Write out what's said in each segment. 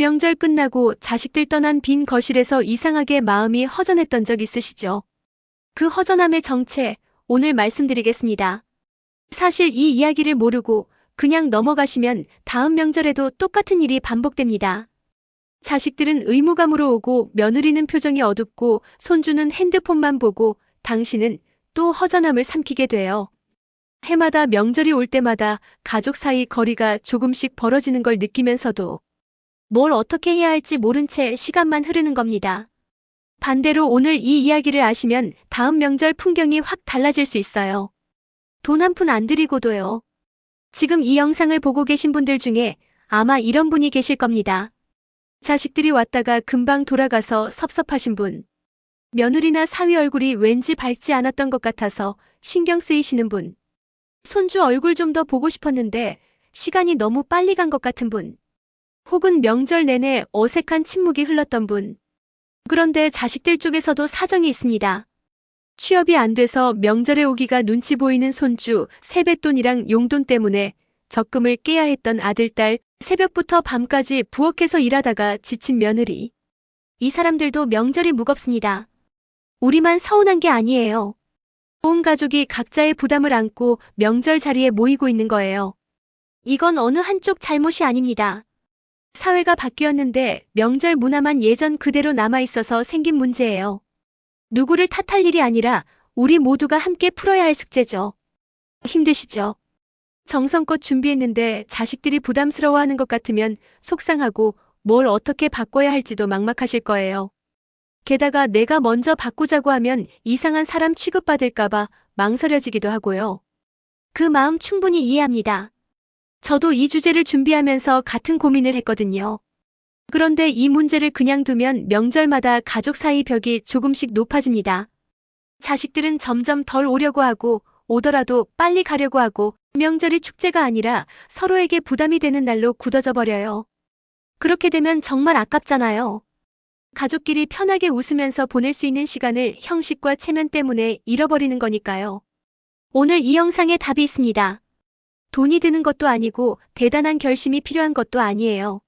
명절 끝나고 자식들 떠난 빈 거실에서 이상하게 마음이 허전했던 적 있으시죠? 그 허전함의 정체, 오늘 말씀드리겠습니다. 사실 이 이야기를 모르고 그냥 넘어가시면 다음 명절에도 똑같은 일이 반복됩니다. 자식들은 의무감으로 오고 며느리는 표정이 어둡고 손주는 핸드폰만 보고 당신은 또 허전함을 삼키게 돼요. 해마다 명절이 올 때마다 가족 사이 거리가 조금씩 벌어지는 걸 느끼면서도 뭘 어떻게 해야 할지 모른 채 시간만 흐르는 겁니다. 반대로 오늘 이 이야기를 아시면 다음 명절 풍경이 확 달라질 수 있어요. 돈 한 푼 안 들이고도요. 지금 이 영상을 보고 계신 분들 중에 아마 이런 분이 계실 겁니다. 자식들이 왔다가 금방 돌아가서 섭섭하신 분. 며느리나 사위 얼굴이 왠지 밝지 않았던 것 같아서 신경 쓰이시는 분. 손주 얼굴 좀 더 보고 싶었는데 시간이 너무 빨리 간 것 같은 분. 혹은 명절 내내 어색한 침묵이 흘렀던 분. 그런데 자식들 쪽에서도 사정이 있습니다. 취업이 안 돼서 명절에 오기가 눈치 보이는 손주, 세뱃돈이랑 용돈 때문에 적금을 깨야 했던 아들, 딸, 새벽부터 밤까지 부엌에서 일하다가 지친 며느리. 이 사람들도 명절이 무겁습니다. 우리만 서운한 게 아니에요. 온 가족이 각자의 부담을 안고 명절 자리에 모이고 있는 거예요. 이건 어느 한쪽 잘못이 아닙니다. 사회가 바뀌었는데 명절 문화만 예전 그대로 남아있어서 생긴 문제예요. 누구를 탓할 일이 아니라 우리 모두가 함께 풀어야 할 숙제죠. 힘드시죠? 정성껏 준비했는데 자식들이 부담스러워하는 것 같으면 속상하고 뭘 어떻게 바꿔야 할지도 막막하실 거예요. 게다가 내가 먼저 바꾸자고 하면 이상한 사람 취급받을까봐 망설여지기도 하고요. 그 마음 충분히 이해합니다. 저도 이 주제를 준비하면서 같은 고민을 했거든요. 그런데 이 문제를 그냥 두면 명절마다 가족 사이 벽이 조금씩 높아집니다. 자식들은 점점 덜 오려고 하고 오더라도 빨리 가려고 하고 명절이 축제가 아니라 서로에게 부담이 되는 날로 굳어져 버려요. 그렇게 되면 정말 아깝잖아요. 가족끼리 편하게 웃으면서 보낼 수 있는 시간을 형식과 체면 때문에 잃어버리는 거니까요. 오늘 이 영상에 답이 있습니다. 돈이 드는 것도 아니고 대단한 결심이 필요한 것도 아니에요.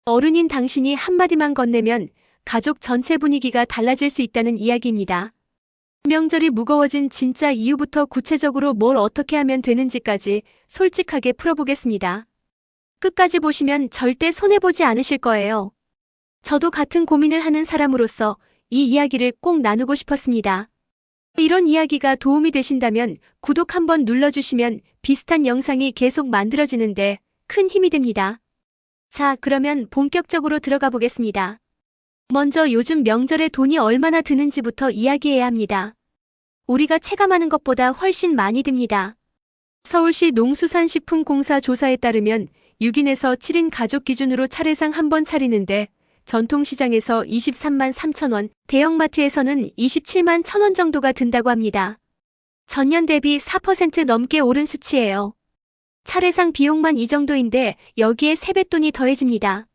어른인 당신이 한마디만 건네면 가족 전체 분위기가 달라질 수 있다는 이야기입니다. 명절이 무거워진 진짜 이유부터 구체적으로 뭘 어떻게 하면 되는지까지 솔직하게 풀어보겠습니다. 끝까지 보시면 절대 손해보지 않으실 거예요. 저도 같은 고민을 하는 사람으로서 이 이야기를 꼭 나누고 싶었습니다. 이런 이야기가 도움이 되신다면 구독 한번 눌러주시면 비슷한 영상이 계속 만들어지는데 큰 힘이 됩니다. 자, 그러면 본격적으로 들어가 보겠습니다. 먼저 요즘 명절에 돈이 얼마나 드는지부터 이야기해야 합니다. 우리가 체감하는 것보다 훨씬 많이 듭니다. 서울시 농수산식품공사 조사에 따르면 6인에서 7인 가족 기준으로 차례상 한 번 차리는데 전통시장에서 23만 3천 원, 대형마트에서는 27만 1천 원 정도가 든다고 합니다. 전년 대비 4% 넘게 오른 수치예요. 차례상 비용만 이 정도인데 여기에 세뱃돈이 더해집니다.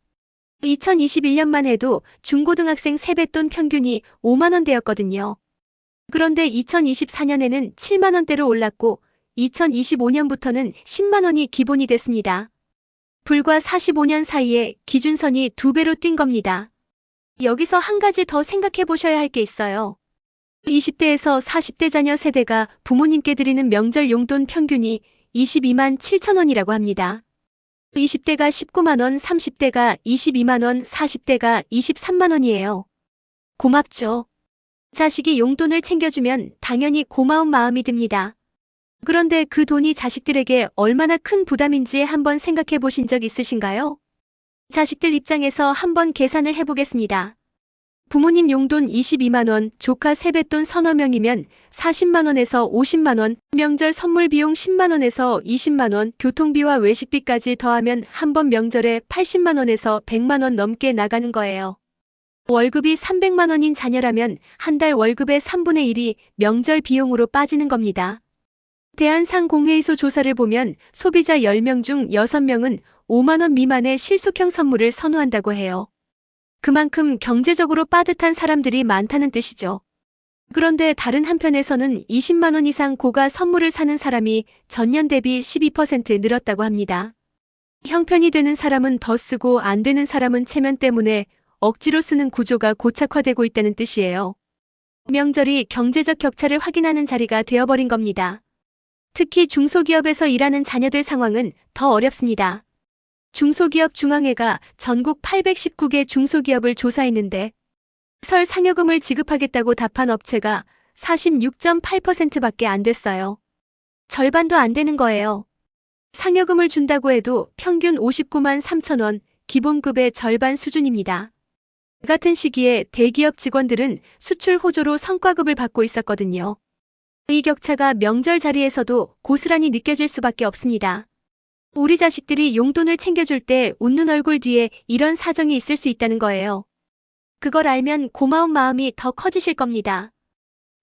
2021년만 해도 중고등학생 세뱃돈 평균이 5만 원대였거든요. 그런데 2024년에는 7만 원대로 올랐고 2025년부터는 10만 원이 기본이 됐습니다. 불과 45년 사이에 기준선이 2배로 뛴 겁니다. 여기서 한 가지 더 생각해 보셔야 할 게 있어요. 20대에서 40대 자녀 세대가 부모님께 드리는 명절 용돈 평균이 22만 7천 원이라고 합니다. 20대가 19만 원, 30대가 22만 원, 40대가 23만 원이에요. 고맙죠. 자식이 용돈을 챙겨주면 당연히 고마운 마음이 듭니다. 그런데 그 돈이 자식들에게 얼마나 큰 부담인지 한번 생각해 보신 적 있으신가요? 자식들 입장에서 한번 계산을 해보겠습니다. 부모님 용돈 22만 원, 조카 세뱃돈 서너 명이면 40만 원에서 50만 원, 명절 선물 비용 10만 원에서 20만 원, 교통비와 외식비까지 더하면 한 번 명절에 80만 원에서 100만 원 넘게 나가는 거예요. 월급이 300만 원인 자녀라면 한 달 월급의 3분의 1이 명절 비용으로 빠지는 겁니다. 대한상공회의소 조사를 보면 소비자 10명 중 6명은 5만 원 미만의 실속형 선물을 선호한다고 해요. 그만큼 경제적으로 빠듯한 사람들이 많다는 뜻이죠. 그런데 다른 한편에서는 20만 원 이상 고가 선물을 사는 사람이 전년 대비 12% 늘었다고 합니다. 형편이 되는 사람은 더 쓰고 안 되는 사람은 체면 때문에 억지로 쓰는 구조가 고착화되고 있다는 뜻이에요. 명절이 경제적 격차를 확인하는 자리가 되어버린 겁니다. 특히 중소기업에서 일하는 자녀들 상황은 더 어렵습니다. 중소기업 중앙회가 전국 819개 중소기업을 조사했는데 설 상여금을 지급하겠다고 답한 업체가 46.8%밖에 안 됐어요. 절반도 안 되는 거예요. 상여금을 준다고 해도 평균 59만 3천 원, 기본급의 절반 수준입니다. 같은 시기에 대기업 직원들은 수출 호조로 성과급을 받고 있었거든요. 이 격차가 명절 자리에서도 고스란히 느껴질 수밖에 없습니다. 우리 자식들이 용돈을 챙겨줄 때 웃는 얼굴 뒤에 이런 사정이 있을 수 있다는 거예요. 그걸 알면 고마운 마음이 더 커지실 겁니다.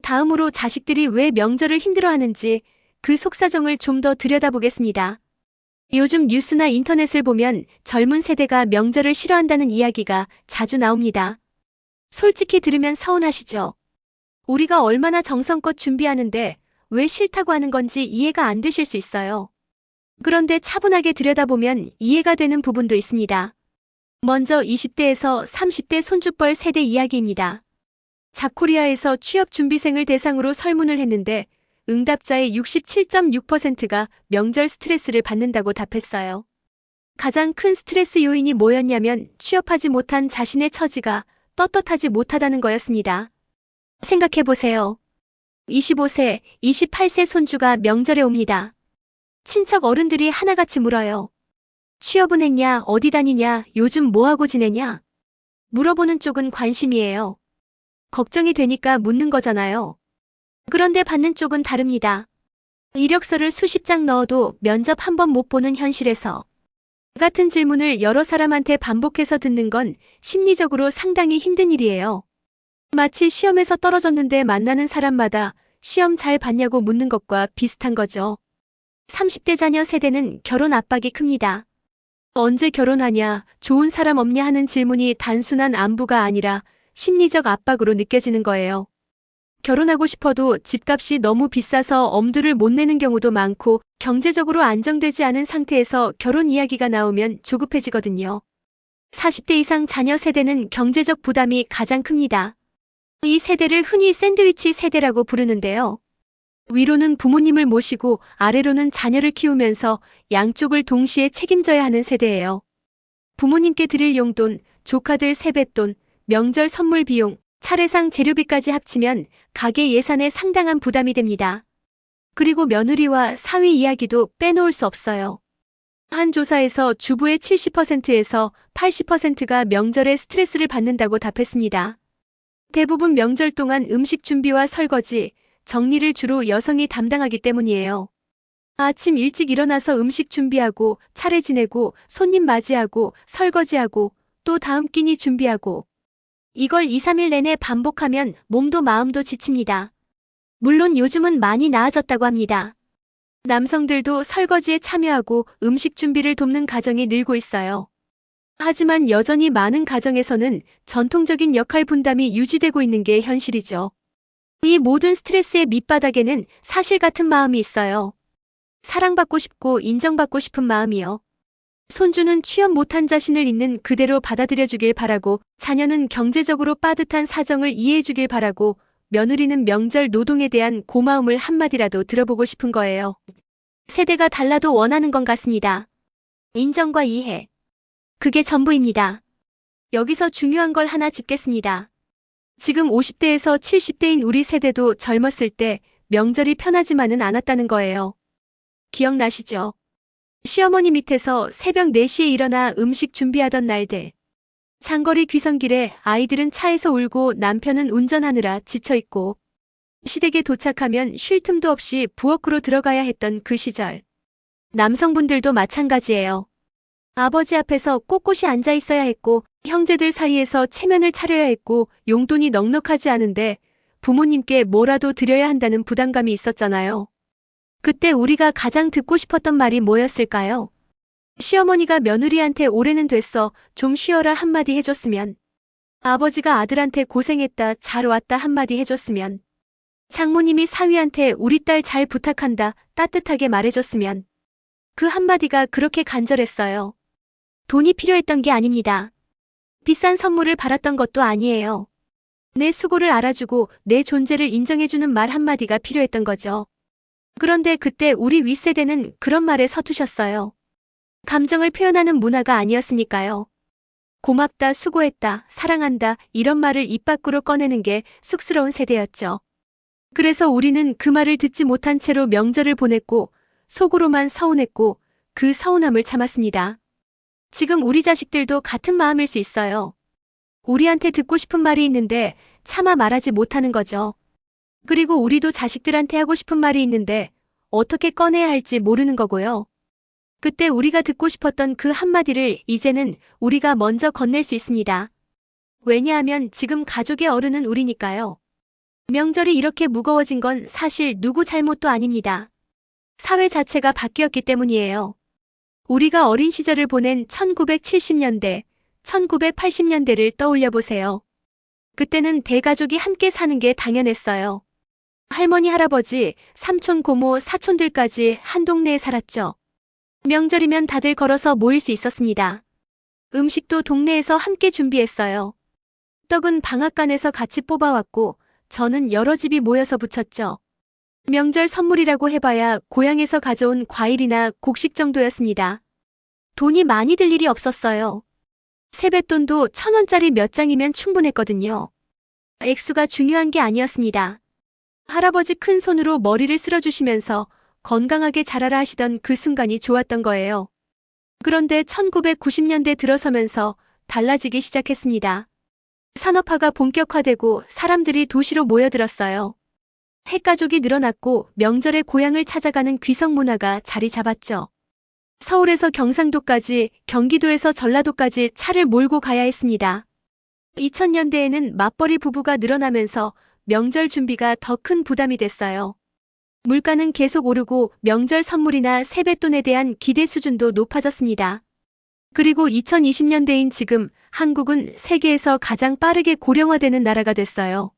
다음으로 자식들이 왜 명절을 힘들어하는지 그 속사정을 좀 더 들여다보겠습니다. 요즘 뉴스나 인터넷을 보면 젊은 세대가 명절을 싫어한다는 이야기가 자주 나옵니다. 솔직히 들으면 서운하시죠? 우리가 얼마나 정성껏 준비하는데 왜 싫다고 하는 건지 이해가 안 되실 수 있어요. 그런데 차분하게 들여다보면 이해가 되는 부분도 있습니다. 먼저 20대에서 30대 손주뻘 세대 이야기입니다. 잡코리아에서 취업준비생을 대상으로 설문을 했는데 응답자의 67.6%가 명절 스트레스를 받는다고 답했어요. 가장 큰 스트레스 요인이 뭐였냐면 취업하지 못한 자신의 처지가 떳떳하지 못하다는 거였습니다. 생각해보세요. 25세, 28세 손주가 명절에 옵니다. 친척 어른들이 하나같이 물어요. 취업은 했냐, 어디 다니냐, 요즘 뭐하고 지내냐? 물어보는 쪽은 관심이에요. 걱정이 되니까 묻는 거잖아요. 그런데 받는 쪽은 다릅니다. 이력서를 수십 장 넣어도 면접 한 번 못 보는 현실에서 같은 질문을 여러 사람한테 반복해서 듣는 건 심리적으로 상당히 힘든 일이에요. 마치 시험에서 떨어졌는데 만나는 사람마다 시험 잘 봤냐고 묻는 것과 비슷한 거죠. 30대 자녀 세대는 결혼 압박이 큽니다. 언제 결혼하냐, 좋은 사람 없냐 하는 질문이 단순한 안부가 아니라 심리적 압박으로 느껴지는 거예요. 결혼하고 싶어도 집값이 너무 비싸서 엄두를 못 내는 경우도 많고 경제적으로 안정되지 않은 상태에서 결혼 이야기가 나오면 조급해지거든요. 40대 이상 자녀 세대는 경제적 부담이 가장 큽니다. 이 세대를 흔히 샌드위치 세대라고 부르는데요. 위로는 부모님을 모시고 아래로는 자녀를 키우면서 양쪽을 동시에 책임져야 하는 세대예요. 부모님께 드릴 용돈, 조카들 세뱃돈, 명절 선물 비용, 차례상 재료비까지 합치면 가계 예산에 상당한 부담이 됩니다. 그리고 며느리와 사위 이야기도 빼놓을 수 없어요. 한 조사에서 주부의 70%에서 80%가 명절에 스트레스를 받는다고 답했습니다. 대부분 명절 동안 음식 준비와 설거지, 정리를 주로 여성이 담당하기 때문이에요. 아침 일찍 일어나서 음식 준비하고, 차례 지내고, 손님 맞이하고, 설거지하고, 또 다음 끼니 준비하고. 이걸 2, 3일 내내 반복하면 몸도 마음도 지칩니다. 물론 요즘은 많이 나아졌다고 합니다. 남성들도 설거지에 참여하고 음식 준비를 돕는 가정이 늘고 있어요. 하지만 여전히 많은 가정에서는 전통적인 역할 분담이 유지되고 있는 게 현실이죠. 이 모든 스트레스의 밑바닥에는 사실 같은 마음이 있어요. 사랑받고 싶고 인정받고 싶은 마음이요. 손주는 취업 못한 자신을 있는 그대로 받아들여주길 바라고, 자녀는 경제적으로 빠듯한 사정을 이해해주길 바라고, 며느리는 명절 노동에 대한 고마움을 한마디라도 들어보고 싶은 거예요. 세대가 달라도 원하는 건 같습니다. 인정과 이해. 그게 전부입니다. 여기서 중요한 걸 하나 짚겠습니다. 지금 50대에서 70대인 우리 세대도 젊었을 때 명절이 편하지만은 않았다는 거예요. 기억나시죠? 시어머니 밑에서 새벽 4시에 일어나 음식 준비하던 날들. 장거리 귀성길에 아이들은 차에서 울고 남편은 운전하느라 지쳐있고, 시댁에 도착하면 쉴 틈도 없이 부엌으로 들어가야 했던 그 시절. 남성분들도 마찬가지예요. 아버지 앞에서 꼿꼿이 앉아 있어야 했고, 형제들 사이에서 체면을 차려야 했고, 용돈이 넉넉하지 않은데 부모님께 뭐라도 드려야 한다는 부담감이 있었잖아요. 그때 우리가 가장 듣고 싶었던 말이 뭐였을까요? 시어머니가 며느리한테 올해는 됐어, 좀 쉬어라 한마디 해줬으면. 아버지가 아들한테 고생했다, 잘 왔다 한마디 해줬으면. 장모님이 사위한테 우리 딸 잘 부탁한다, 따뜻하게 말해줬으면. 그 한마디가 그렇게 간절했어요. 돈이 필요했던 게 아닙니다. 비싼 선물을 바랐던 것도 아니에요. 내 수고를 알아주고 내 존재를 인정해주는 말 한마디가 필요했던 거죠. 그런데 그때 우리 윗세대는 그런 말에 서투셨어요. 감정을 표현하는 문화가 아니었으니까요. 고맙다, 수고했다, 사랑한다 이런 말을 입 밖으로 꺼내는 게 쑥스러운 세대였죠. 그래서 우리는 그 말을 듣지 못한 채로 명절을 보냈고 속으로만 서운했고 그 서운함을 참았습니다. 지금 우리 자식들도 같은 마음일 수 있어요. 우리한테 듣고 싶은 말이 있는데 차마 말하지 못하는 거죠. 그리고 우리도 자식들한테 하고 싶은 말이 있는데 어떻게 꺼내야 할지 모르는 거고요. 그때 우리가 듣고 싶었던 그 한마디를 이제는 우리가 먼저 건넬 수 있습니다. 왜냐하면 지금 가족의 어른은 우리니까요. 명절이 이렇게 무거워진 건 사실 누구 잘못도 아닙니다. 사회 자체가 바뀌었기 때문이에요. 우리가 어린 시절을 보낸 1970년대, 1980년대를 떠올려 보세요. 그때는 대가족이 함께 사는 게 당연했어요. 할머니, 할아버지, 삼촌, 고모, 사촌들까지 한 동네에 살았죠. 명절이면 다들 걸어서 모일 수 있었습니다. 음식도 동네에서 함께 준비했어요. 떡은 방앗간에서 같이 뽑아왔고 저는 여러 집이 모여서 부쳤죠. 명절 선물이라고 해봐야 고향에서 가져온 과일이나 곡식 정도였습니다. 돈이 많이 들 일이 없었어요. 세뱃돈도 1,000원짜리 몇 장이면 충분했거든요. 액수가 중요한 게 아니었습니다. 할아버지 큰 손으로 머리를 쓸어주시면서 건강하게 자라라 하시던 그 순간이 좋았던 거예요. 그런데 1990년대 들어서면서 달라지기 시작했습니다. 산업화가 본격화되고 사람들이 도시로 모여들었어요. 핵가족이 늘어났고 명절에 고향을 찾아가는 귀성 문화가 자리 잡았죠. 서울에서 경상도까지, 경기도에서 전라도까지 차를 몰고 가야 했습니다. 2000년대에는 맞벌이 부부가 늘어나면서 명절 준비가 더 큰 부담이 됐어요. 물가는 계속 오르고 명절 선물이나 세뱃돈에 대한 기대 수준도 높아졌습니다. 그리고 2020년대인 지금 한국은 세계에서 가장 빠르게 고령화되는 나라가 됐어요.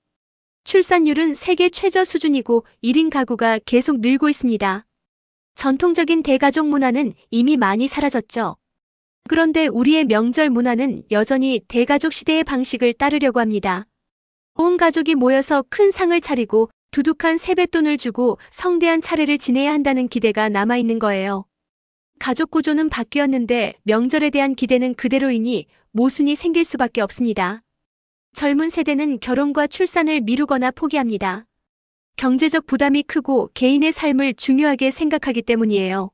출산율은 세계 최저 수준이고 1인 가구가 계속 늘고 있습니다. 전통적인 대가족 문화는 이미 많이 사라졌죠. 그런데 우리의 명절 문화는 여전히 대가족 시대의 방식을 따르려고 합니다. 온 가족이 모여서 큰 상을 차리고 두둑한 세뱃돈을 주고 성대한 차례를 지내야 한다는 기대가 남아있는 거예요. 가족 구조는 바뀌었는데 명절에 대한 기대는 그대로이니 모순이 생길 수밖에 없습니다. 젊은 세대는 결혼과 출산을 미루거나 포기합니다. 경제적 부담이 크고 개인의 삶을 중요하게 생각하기 때문이에요.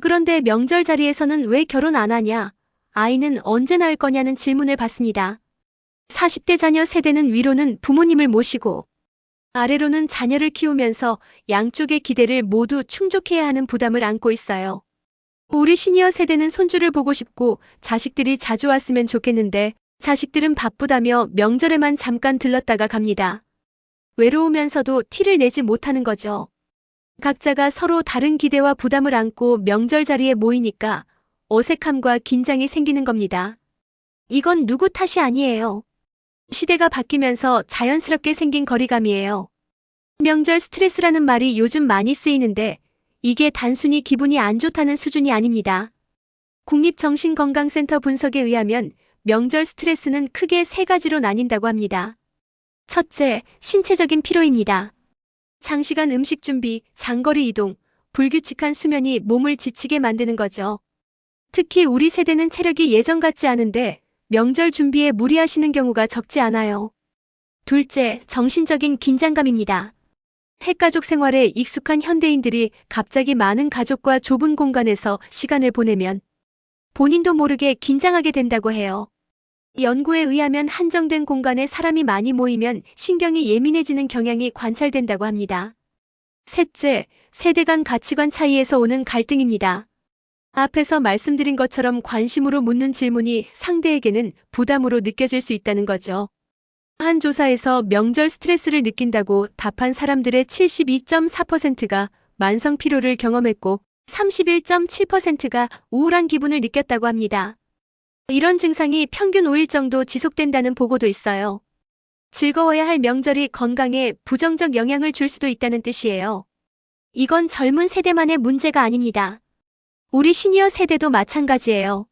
그런데 명절 자리에서는 왜 결혼 안 하냐, 아이는 언제 낳을 거냐는 질문을 받습니다. 40대 자녀 세대는 위로는 부모님을 모시고 아래로는 자녀를 키우면서 양쪽의 기대를 모두 충족해야 하는 부담을 안고 있어요. 우리 시니어 세대는 손주를 보고 싶고 자식들이 자주 왔으면 좋겠는데 자식들은 바쁘다며 명절에만 잠깐 들렀다가 갑니다. 외로우면서도 티를 내지 못하는 거죠. 각자가 서로 다른 기대와 부담을 안고 명절 자리에 모이니까 어색함과 긴장이 생기는 겁니다. 이건 누구 탓이 아니에요. 시대가 바뀌면서 자연스럽게 생긴 거리감이에요. 명절 스트레스라는 말이 요즘 많이 쓰이는데 이게 단순히 기분이 안 좋다는 수준이 아닙니다. 국립정신건강센터 분석에 의하면 명절 스트레스는 크게 3가지로 나뉜다고 합니다. 첫째, 신체적인 피로입니다. 장시간 음식 준비, 장거리 이동, 불규칙한 수면이 몸을 지치게 만드는 거죠. 특히 우리 세대는 체력이 예전 같지 않은데 명절 준비에 무리하시는 경우가 적지 않아요. 둘째, 정신적인 긴장감입니다. 핵가족 생활에 익숙한 현대인들이 갑자기 많은 가족과 좁은 공간에서 시간을 보내면 본인도 모르게 긴장하게 된다고 해요. 연구에 의하면 한정된 공간에 사람이 많이 모이면 신경이 예민해지는 경향이 관찰된다고 합니다. 셋째, 세대 간 가치관 차이에서 오는 갈등입니다. 앞에서 말씀드린 것처럼 관심으로 묻는 질문이 상대에게는 부담으로 느껴질 수 있다는 거죠. 한 조사에서 명절 스트레스를 느낀다고 답한 사람들의 72.4%가 만성 피로를 경험했고 31.7%가 우울한 기분을 느꼈다고 합니다. 이런 증상이 평균 5일 정도 지속된다는 보고도 있어요. 즐거워야 할 명절이 건강에 부정적 영향을 줄 수도 있다는 뜻이에요. 이건 젊은 세대만의 문제가 아닙니다. 우리 시니어 세대도 마찬가지예요.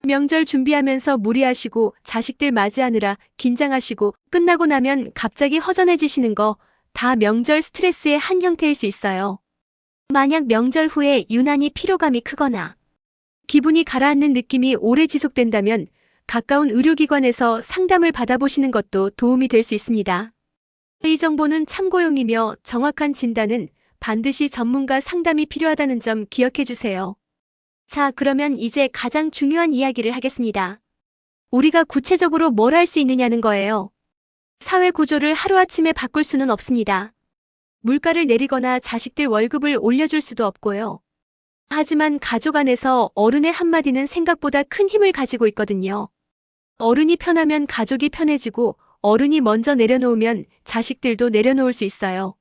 명절 준비하면서 무리하시고 자식들 맞이하느라 긴장하시고 끝나고 나면 갑자기 허전해지시는 거 다 명절 스트레스의 한 형태일 수 있어요. 만약 명절 후에 유난히 피로감이 크거나 기분이 가라앉는 느낌이 오래 지속된다면 가까운 의료기관에서 상담을 받아보시는 것도 도움이 될 수 있습니다. 이 정보는 참고용이며 정확한 진단은 반드시 전문가 상담이 필요하다는 점 기억해 주세요. 자, 그러면 이제 가장 중요한 이야기를 하겠습니다. 우리가 구체적으로 뭘 할 수 있느냐는 거예요. 사회 구조를 하루아침에 바꿀 수는 없습니다. 물가를 내리거나 자식들 월급을 올려줄 수도 없고요. 하지만 가족 안에서 어른의 한마디는 생각보다 큰 힘을 가지고 있거든요. 어른이 편하면 가족이 편해지고 어른이 먼저 내려놓으면 자식들도 내려놓을 수 있어요.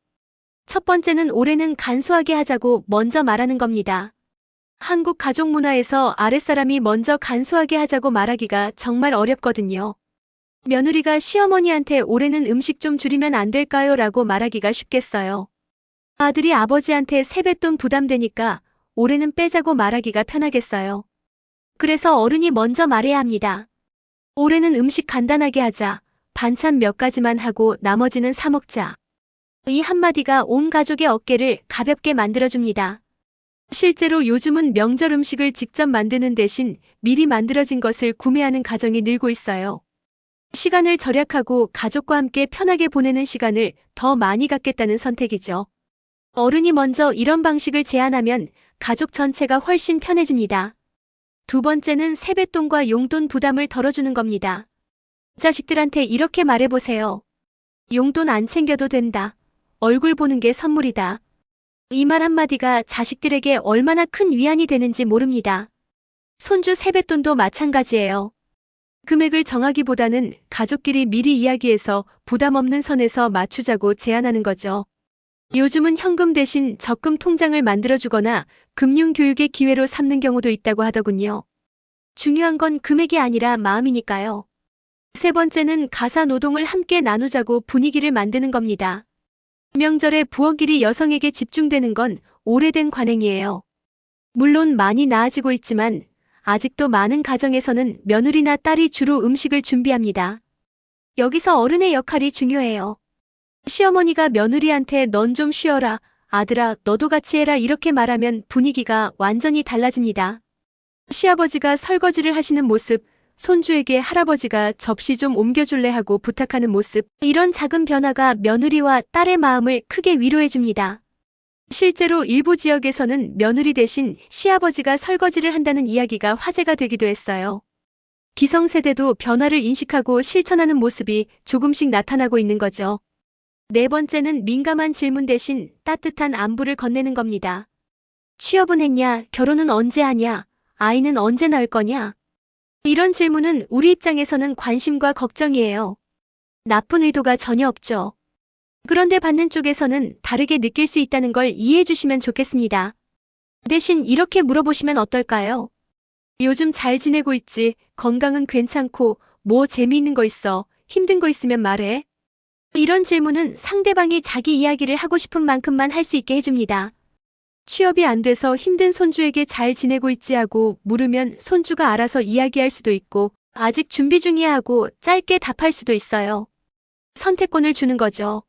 첫 번째는 올해는 간소하게 하자고 먼저 말하는 겁니다. 한국 가족 문화에서 아랫사람이 먼저 간소하게 하자고 말하기가 정말 어렵거든요. 며느리가 시어머니한테 올해는 음식 좀 줄이면 안 될까요? 라고 말하기가 쉽겠어요. 아들이 아버지한테 세뱃돈 부담되니까 올해는 빼자고 말하기가 편하겠어요. 그래서 어른이 먼저 말해야 합니다. 올해는 음식 간단하게 하자. 반찬 몇 가지만 하고 나머지는 사 먹자. 이 한마디가 온 가족의 어깨를 가볍게 만들어줍니다. 실제로 요즘은 명절 음식을 직접 만드는 대신 미리 만들어진 것을 구매하는 가정이 늘고 있어요. 시간을 절약하고 가족과 함께 편하게 보내는 시간을 더 많이 갖겠다는 선택이죠. 어른이 먼저 이런 방식을 제안하면 가족 전체가 훨씬 편해집니다. 두 번째는 세뱃돈과 용돈 부담을 덜어주는 겁니다. 자식들한테 이렇게 말해보세요. 용돈 안 챙겨도 된다. 얼굴 보는 게 선물이다. 이 말 한마디가 자식들에게 얼마나 큰 위안이 되는지 모릅니다. 손주 세뱃돈도 마찬가지예요. 금액을 정하기보다는 가족끼리 미리 이야기해서 부담 없는 선에서 맞추자고 제안하는 거죠. 요즘은 현금 대신 적금 통장을 만들어주거나 금융교육의 기회로 삼는 경우도 있다고 하더군요. 중요한 건 금액이 아니라 마음이니까요. 세 번째는 가사 노동을 함께 나누자고 분위기를 만드는 겁니다. 명절에 부엌일이 여성에게 집중되는 건 오래된 관행이에요. 물론 많이 나아지고 있지만 아직도 많은 가정에서는 며느리나 딸이 주로 음식을 준비합니다. 여기서 어른의 역할이 중요해요. 시어머니가 며느리한테 넌 좀 쉬어라, 아들아 너도 같이 해라 이렇게 말하면 분위기가 완전히 달라집니다. 시아버지가 설거지를 하시는 모습, 손주에게 할아버지가 접시 좀 옮겨줄래 하고 부탁하는 모습, 이런 작은 변화가 며느리와 딸의 마음을 크게 위로해줍니다. 실제로 일부 지역에서는 며느리 대신 시아버지가 설거지를 한다는 이야기가 화제가 되기도 했어요. 기성세대도 변화를 인식하고 실천하는 모습이 조금씩 나타나고 있는 거죠. 네 번째는 민감한 질문 대신 따뜻한 안부를 건네는 겁니다. 취업은 했냐? 결혼은 언제 하냐? 아이는 언제 낳을 거냐? 이런 질문은 우리 입장에서는 관심과 걱정이에요. 나쁜 의도가 전혀 없죠. 그런데 받는 쪽에서는 다르게 느낄 수 있다는 걸 이해해 주시면 좋겠습니다. 대신 이렇게 물어보시면 어떨까요? 요즘 잘 지내고 있지? 건강은 괜찮고 뭐 재미있는 거 있어? 힘든 거 있으면 말해. 이런 질문은 상대방이 자기 이야기를 하고 싶은 만큼만 할 수 있게 해줍니다. 취업이 안 돼서 힘든 손주에게 잘 지내고 있지 하고 물으면 손주가 알아서 이야기할 수도 있고 아직 준비 중이야 하고 짧게 답할 수도 있어요. 선택권을 주는 거죠.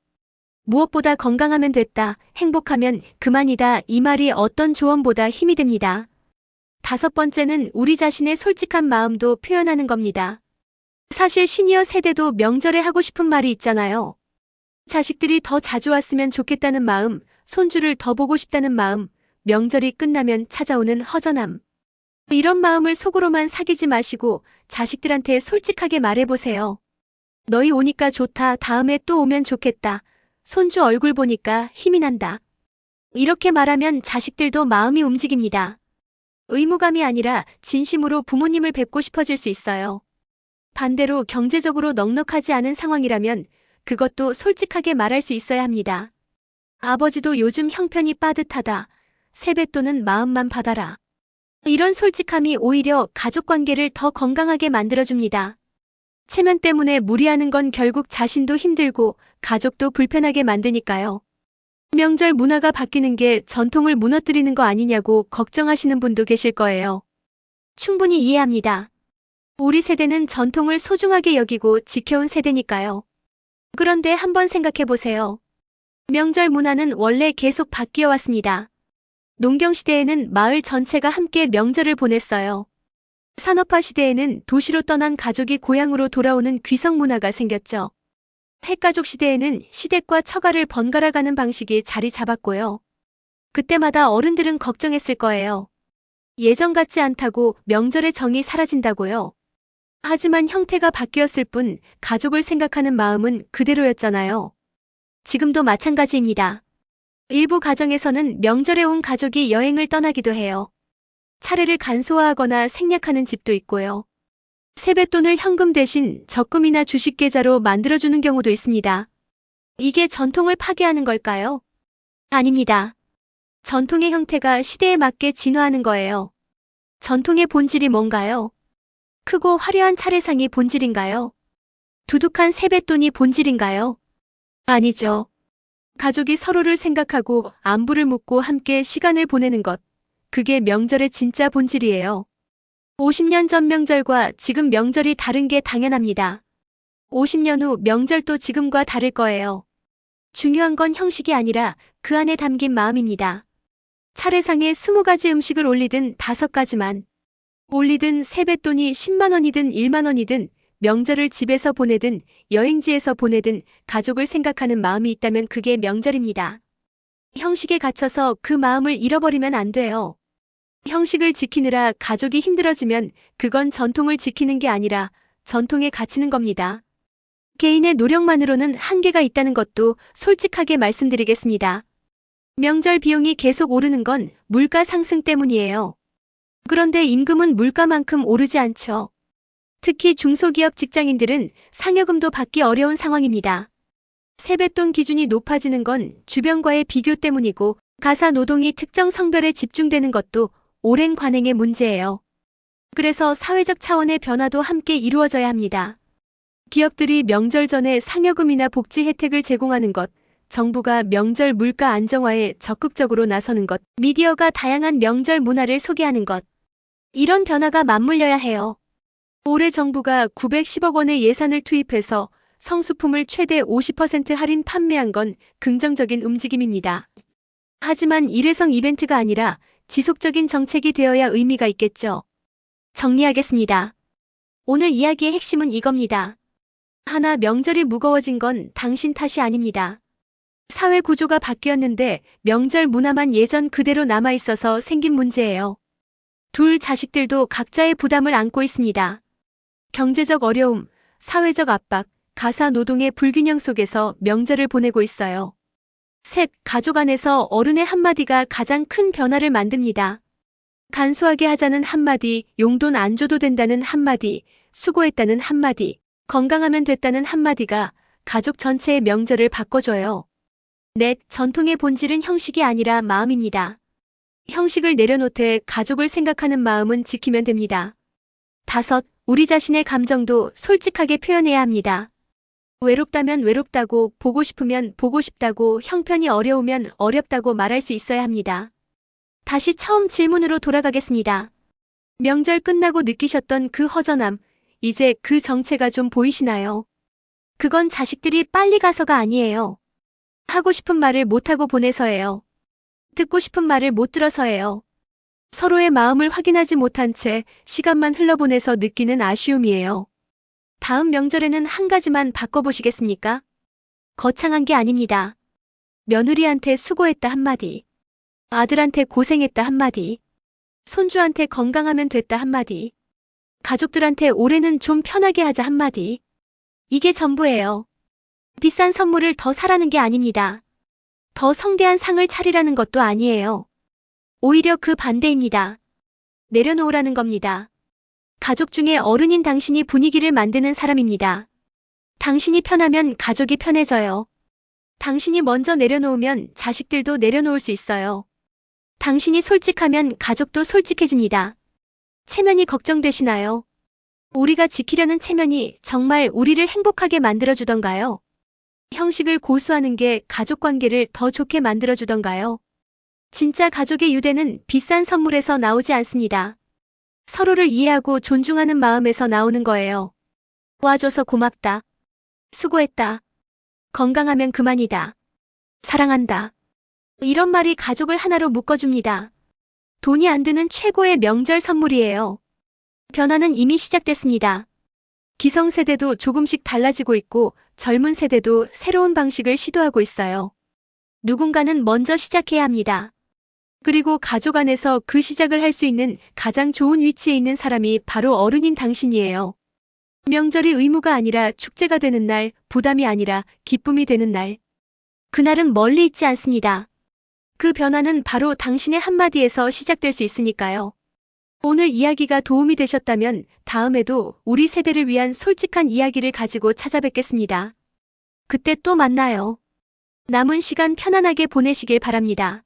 무엇보다 건강하면 됐다, 행복하면 그만이다 이 말이 어떤 조언보다 힘이 됩니다. 다섯 번째는 우리 자신의 솔직한 마음도 표현하는 겁니다. 사실 시니어 세대도 명절에 하고 싶은 말이 있잖아요. 자식들이 더 자주 왔으면 좋겠다는 마음, 손주를 더 보고 싶다는 마음, 명절이 끝나면 찾아오는 허전함. 이런 마음을 속으로만 사귀지 마시고 자식들한테 솔직하게 말해보세요. 너희 오니까 좋다, 다음에 또 오면 좋겠다. 손주 얼굴 보니까 힘이 난다. 이렇게 말하면 자식들도 마음이 움직입니다. 의무감이 아니라 진심으로 부모님을 뵙고 싶어질 수 있어요. 반대로 경제적으로 넉넉하지 않은 상황이라면 그것도 솔직하게 말할 수 있어야 합니다. 아버지도 요즘 형편이 빠듯하다. 세뱃돈은 마음만 받아라. 이런 솔직함이 오히려 가족관계를 더 건강하게 만들어줍니다. 체면 때문에 무리하는 건 결국 자신도 힘들고 가족도 불편하게 만드니까요. 명절 문화가 바뀌는 게 전통을 무너뜨리는 거 아니냐고 걱정하시는 분도 계실 거예요. 충분히 이해합니다. 우리 세대는 전통을 소중하게 여기고 지켜온 세대니까요. 그런데 한번 생각해 보세요. 명절 문화는 원래 계속 바뀌어 왔습니다. 농경 시대에는 마을 전체가 함께 명절을 보냈어요. 산업화 시대에는 도시로 떠난 가족이 고향으로 돌아오는 귀성 문화가 생겼죠. 핵가족 시대에는 시댁과 처가를 번갈아 가는 방식이 자리 잡았고요. 그때마다 어른들은 걱정했을 거예요. 예전 같지 않다고 명절의 정이 사라진다고요. 하지만 형태가 바뀌었을 뿐 가족을 생각하는 마음은 그대로였잖아요. 지금도 마찬가지입니다. 일부 가정에서는 명절에 온 가족이 여행을 떠나기도 해요. 차례를 간소화하거나 생략하는 집도 있고요. 세뱃돈을 현금 대신 적금이나 주식 계좌로 만들어주는 경우도 있습니다. 이게 전통을 파괴하는 걸까요? 아닙니다. 전통의 형태가 시대에 맞게 진화하는 거예요. 전통의 본질이 뭔가요? 크고 화려한 차례상이 본질인가요? 두둑한 세뱃돈이 본질인가요? 아니죠. 가족이 서로를 생각하고 안부를 묻고 함께 시간을 보내는 것. 그게 명절의 진짜 본질이에요. 50년 전 명절과 지금 명절이 다른 게 당연합니다. 50년 후 명절도 지금과 다를 거예요. 중요한 건 형식이 아니라 그 안에 담긴 마음입니다. 차례상에 20가지 음식을 올리든 5가지만 올리든 세뱃돈이 10만 원이든 1만 원이든 명절을 집에서 보내든 여행지에서 보내든 가족을 생각하는 마음이 있다면 그게 명절입니다. 형식에 갇혀서 그 마음을 잃어버리면 안 돼요. 형식을 지키느라 가족이 힘들어지면 그건 전통을 지키는 게 아니라 전통에 갇히는 겁니다. 개인의 노력만으로는 한계가 있다는 것도 솔직하게 말씀드리겠습니다. 명절 비용이 계속 오르는 건 물가 상승 때문이에요. 그런데 임금은 물가만큼 오르지 않죠. 특히 중소기업 직장인들은 상여금도 받기 어려운 상황입니다. 세뱃돈 기준이 높아지는 건 주변과의 비교 때문이고 가사 노동이 특정 성별에 집중되는 것도 오랜 관행의 문제예요. 그래서 사회적 차원의 변화도 함께 이루어져야 합니다. 기업들이 명절 전에 상여금이나 복지 혜택을 제공하는 것, 정부가 명절 물가 안정화에 적극적으로 나서는 것, 미디어가 다양한 명절 문화를 소개하는 것. 이런 변화가 맞물려야 해요. 올해 정부가 910억 원의 예산을 투입해서 성수품을 최대 50% 할인 판매한 건 긍정적인 움직임입니다. 하지만 일회성 이벤트가 아니라 지속적인 정책이 되어야 의미가 있겠죠. 정리하겠습니다. 오늘 이야기의 핵심은 이겁니다. 하나, 명절이 무거워진 건 당신 탓이 아닙니다. 사회 구조가 바뀌었는데 명절 문화만 예전 그대로 남아있어서 생긴 문제예요. 둘, 자식들도 각자의 부담을 안고 있습니다. 경제적 어려움, 사회적 압박, 가사 노동의 불균형 속에서 명절을 보내고 있어요. 셋, 가족 안에서 어른의 한마디가 가장 큰 변화를 만듭니다. 간소하게 하자는 한마디, 용돈 안 줘도 된다는 한마디, 수고했다는 한마디, 건강하면 됐다는 한마디가 가족 전체의 명절을 바꿔줘요. 넷, 전통의 본질은 형식이 아니라 마음입니다. 형식을 내려놓되 가족을 생각하는 마음은 지키면 됩니다. 다섯, 우리 자신의 감정도 솔직하게 표현해야 합니다. 외롭다면 외롭다고, 보고 싶으면 보고 싶다고, 형편이 어려우면 어렵다고 말할 수 있어야 합니다. 다시 처음 질문으로 돌아가겠습니다. 명절 끝나고 느끼셨던 그 허전함, 이제 그 정체가 좀 보이시나요? 그건 자식들이 빨리 가서가 아니에요. 하고 싶은 말을 못하고 보내서예요. 듣고 싶은 말을 못 들어서예요. 서로의 마음을 확인하지 못한 채 시간만 흘러보내서 느끼는 아쉬움이에요. 다음 명절에는 한 가지만 바꿔보시겠습니까? 거창한 게 아닙니다. 며느리한테 수고했다 한마디. 아들한테 고생했다 한마디. 손주한테 건강하면 됐다 한마디. 가족들한테 올해는 좀 편하게 하자 한마디. 이게 전부예요. 비싼 선물을 더 사라는 게 아닙니다. 더 성대한 상을 차리라는 것도 아니에요. 오히려 그 반대입니다. 내려놓으라는 겁니다. 가족 중에 어른인 당신이 분위기를 만드는 사람입니다. 당신이 편하면 가족이 편해져요. 당신이 먼저 내려놓으면 자식들도 내려놓을 수 있어요. 당신이 솔직하면 가족도 솔직해집니다. 체면이 걱정되시나요? 우리가 지키려는 체면이 정말 우리를 행복하게 만들어주던가요? 형식을 고수하는 게 가족 관계를 더 좋게 만들어주던가요? 진짜 가족의 유대는 비싼 선물에서 나오지 않습니다. 서로를 이해하고 존중하는 마음에서 나오는 거예요. 도와줘서 고맙다. 수고했다. 건강하면 그만이다. 사랑한다. 이런 말이 가족을 하나로 묶어줍니다. 돈이 안 드는 최고의 명절 선물이에요. 변화는 이미 시작됐습니다. 기성세대도 조금씩 달라지고 있고 젊은 세대도 새로운 방식을 시도하고 있어요. 누군가는 먼저 시작해야 합니다. 그리고 가족 안에서 그 시작을 할 수 있는 가장 좋은 위치에 있는 사람이 바로 어른인 당신이에요. 명절이 의무가 아니라 축제가 되는 날, 부담이 아니라 기쁨이 되는 날. 그날은 멀리 있지 않습니다. 그 변화는 바로 당신의 한마디에서 시작될 수 있으니까요. 오늘 이야기가 도움이 되셨다면 다음에도 우리 세대를 위한 솔직한 이야기를 가지고 찾아뵙겠습니다. 그때 또 만나요. 남은 시간 편안하게 보내시길 바랍니다.